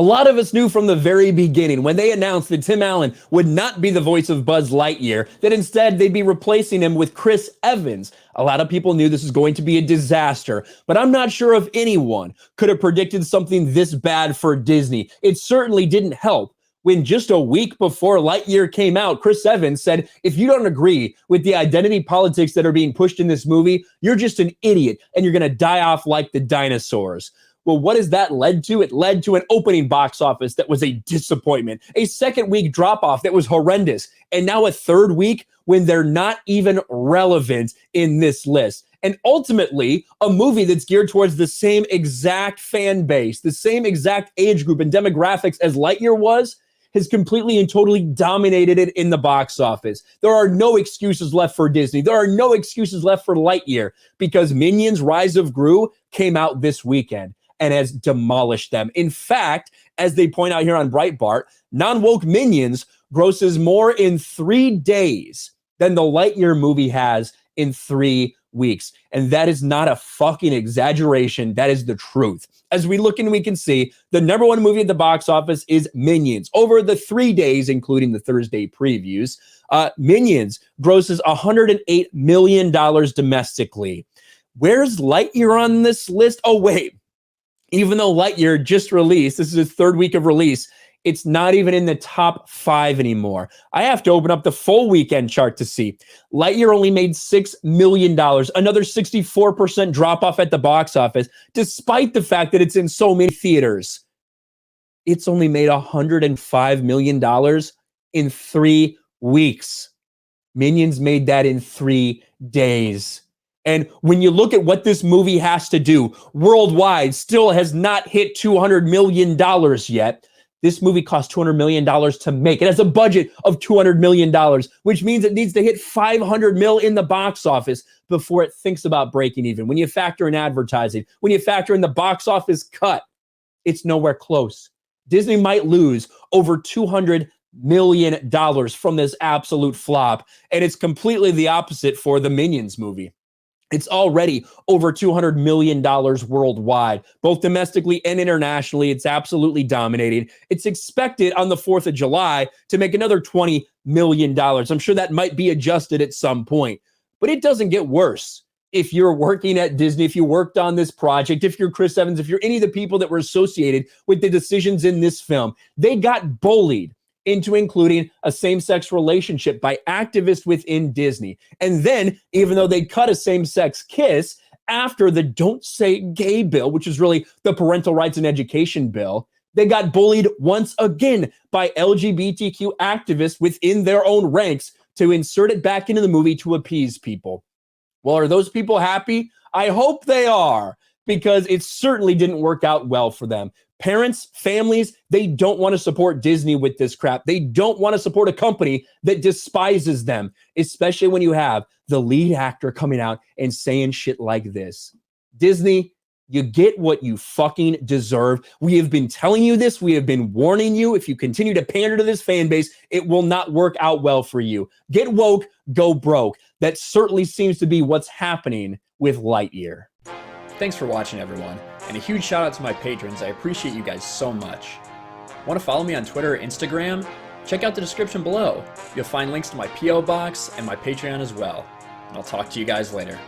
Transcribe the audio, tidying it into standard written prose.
A lot of us knew from the very beginning when they announced that Tim Allen would not be the voice of Buzz Lightyear, that instead they'd be replacing him with Chris Evans. A lot of people knew this was going to be a disaster, but I'm not sure if anyone could have predicted something this bad for Disney. It certainly didn't help when just a week before Lightyear came out, Chris Evans said, if you don't agree with the identity politics that are being pushed in this movie, you're just an idiot and you're going to die off like the dinosaurs. Well, what has that led to? It led to an opening box office that was a disappointment, a second week drop off that was horrendous, and now a third week when they're not even relevant in this list. And ultimately, a movie that's geared towards the same exact fan base, the same exact age group and demographics as Lightyear was, has completely and totally dominated it in the box office. There are no excuses left for Disney. There are no excuses left for Lightyear because Minions Rise of Gru came out this weekend and has demolished them. In fact, as they point out here on Breitbart, non-woke Minions grosses more in 3 days than the Lightyear movie has in 3 weeks. And that is not a fucking exaggeration. That is the truth. As we look and we can see, the number one movie at the box office is Minions. Over the 3 days, including the Thursday previews, Minions grosses $108 million domestically. Where's Lightyear on this list? Oh, wait. Even though Lightyear just released, this is its third week of release, it's not even in the top 5 anymore. I have to open up the full weekend chart to see. Lightyear only made $6 million, another 64% drop off at the box office, despite the fact that it's in so many theaters. It's only made $105 million in 3 weeks. Minions made that in 3 days. And when you look at what this movie has to do worldwide, still has not hit $200 million yet. This movie cost $200 million to make. It has a budget of $200 million, which means it needs to hit $500 million in the box office before it thinks about breaking even. When you factor in advertising, when you factor in the box office cut, it's nowhere close. Disney might lose over $200 million from this absolute flop, and it's completely the opposite for the Minions movie. It's already over $200 million worldwide, both domestically and internationally. It's absolutely dominating. It's expected on the 4th of July to make another $20 million. I'm sure that might be adjusted at some point, but it doesn't get worse. If you're working at Disney, if you worked on this project, if you're Chris Evans, if you're any of the people that were associated with the decisions in this film, they got bullied into including a same-sex relationship by activists within Disney. And then, even though they cut a same-sex kiss after the Don't Say Gay bill, which is really the parental rights and education bill, they got bullied once again by LGBTQ activists within their own ranks to insert it back into the movie to appease people. Well, are those people happy? I hope they are, because it certainly didn't work out well for them. Parents, families, they don't want to support Disney with this crap. They don't want to support a company that despises them, especially when you have the lead actor coming out and saying shit like this. Disney, you get what you fucking deserve. We have been telling you this. We have been warning you. If you continue to pander to this fan base, it will not work out well for you. Get woke, go broke. That certainly seems to be what's happening with Lightyear. Thanks for watching, everyone. And a huge shout out to my patrons. I appreciate you guys so much. Want to follow me on Twitter or Instagram? Check out the description below. You'll find links to my P.O. box and my Patreon as well. And I'll talk to you guys later.